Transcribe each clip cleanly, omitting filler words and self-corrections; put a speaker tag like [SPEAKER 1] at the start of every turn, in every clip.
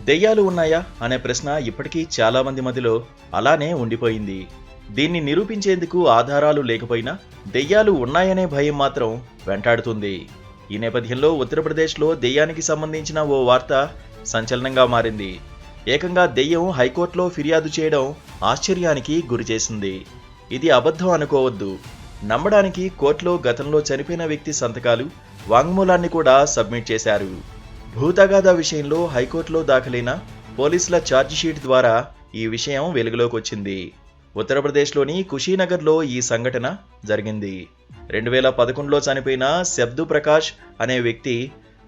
[SPEAKER 1] దెయ్యాలు ఉన్నాయా అనే ప్రశ్న ఇప్పటికీ చాలా మంది మధ్యలో అలానే ఉండిపోయింది. దీన్ని నిరూపించేందుకు ఆధారాలు లేకపోయినా దెయ్యాలు ఉన్నాయనే భయం మాత్రం వెంటాడుతుంది. ఈ నేపథ్యంలో ఉత్తరప్రదేశ్లో దెయ్యానికి సంబంధించిన ఓ వార్త సంచలనంగా మారింది. ఏకంగా దెయ్యం హైకోర్టులో ఫిర్యాదు చేయడం ఆశ్చర్యానికి గురిచేసింది. ఇది అబద్ధం అనుకోవద్దు. నమ్మడానికి కోర్టులో గతంలో చనిపోయిన వ్యక్తి సంతకాలు, వాంగ్మూలాన్ని కూడా సబ్మిట్ చేశారు. భూతగాథ విషయంలో హైకోర్టులో దాఖలైన పోలీసుల ఛార్జిషీట్ ద్వారా ఈ విషయం వెలుగులోకి వచ్చింది. ఉత్తరప్రదేశ్లోని కుషీనగర్లో ఈ సంఘటన జరిగింది. 2011లో చనిపోయిన శబ్దు ప్రకాష్ అనే వ్యక్తి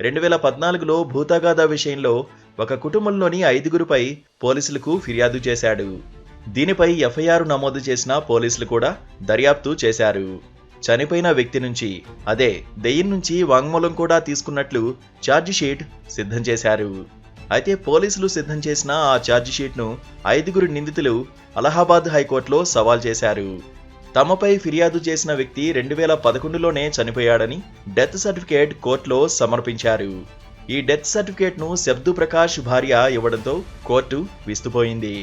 [SPEAKER 1] 2014లో భూతగాథ విషయంలో ఒక కుటుంబంలోని 5గురిపై పోలీసులకు ఫిర్యాదు చేశాడు. దీనిపై ఎఫ్ఐఆర్ నమోదు చేసిన పోలీసులు కూడా దర్యాప్తు చేశారు. చనిపోయిన వ్యక్తి నుంచి, అదే దెయ్యం నుంచి వాంగ్మూలం కూడా తీసుకున్నట్లు ఛార్జిషీట్ సిద్ధం చేశారు. అయితే పోలీసులు సిద్ధం చేసిన ఆ ఛార్జిషీట్ను 5గురు నిందితులు అలహాబాద్ హైకోర్టులో సవాల్ చేశారు. తమపై ఫిర్యాదు చేసిన వ్యక్తి 2011లోనే చనిపోయాడని డెత్ సర్టిఫికేట్ కోర్టులో సమర్పించారు. ఈ డెత్ సర్టిఫికేట్ను శబ్దు ప్రకాష్ భార్య ఇవ్వడంతో కోర్టు విస్తుపోయింది.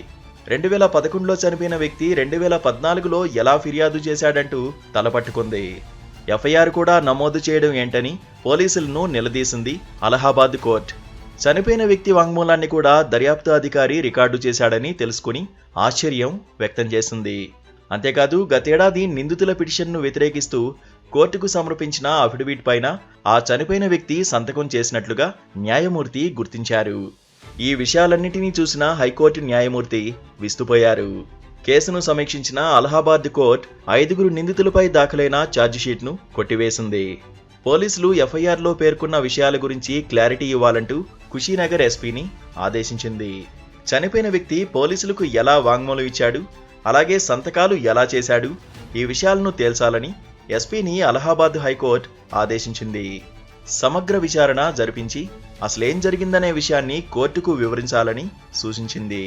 [SPEAKER 1] 2011లో చనిపోయిన వ్యక్తి 2014లో ఎలా ఫిర్యాదు చేశాడంటూ తలపట్టుకుంది. ఎఫ్ఐఆర్ కూడా నమోదు చేయడం ఏంటని పోలీసులను నిలదీసింది అలహాబాద్ కోర్టు. చనిపోయిన వ్యక్తి వాంగ్మూలాన్ని కూడా దర్యాప్తు అధికారి రికార్డు చేశాడని తెలుసుకుని ఆశ్చర్యం వ్యక్తం చేసింది. అంతేకాదు గతేడాది నిందితుల పిటిషన్ను వ్యతిరేకిస్తూ కోర్టుకు సమర్పించిన అఫిడవిట్ పైన ఆ చనిపోయిన వ్యక్తి సంతకం చేసినట్లుగా న్యాయమూర్తి గుర్తించారు. ఈ విషయాలన్నింటినీ చూసిన హైకోర్టు న్యాయమూర్తి విస్తుపోయారు. కేసును సమీక్షించిన అలహాబాద్ కోర్టు 5గురు నిందితులపై దాఖలైన ఛార్జిషీట్ను కొట్టివేసింది. పోలీసులు ఎఫ్ఐఆర్లో పేర్కొన్న విషయాల గురించి క్లారిటీ ఇవ్వాలంటూ కుషీనగర్ ఎస్పీని ఆదేశించింది. చనిపోయిన వ్యక్తి పోలీసులకు ఎలా వాంగ్మూలం ఇచ్చాడు, అలాగే సంతకాలు ఎలా చేశాడు, ఈ విషయాలను తేల్చాలని ఎస్పీని అలహాబాద్ హైకోర్టు ఆదేశించింది. సమగ్ర విచారణ జరిపించి అసలేం జరిగిందనే విషయాన్ని కోర్టుకు వివరించాలని సూచించింది.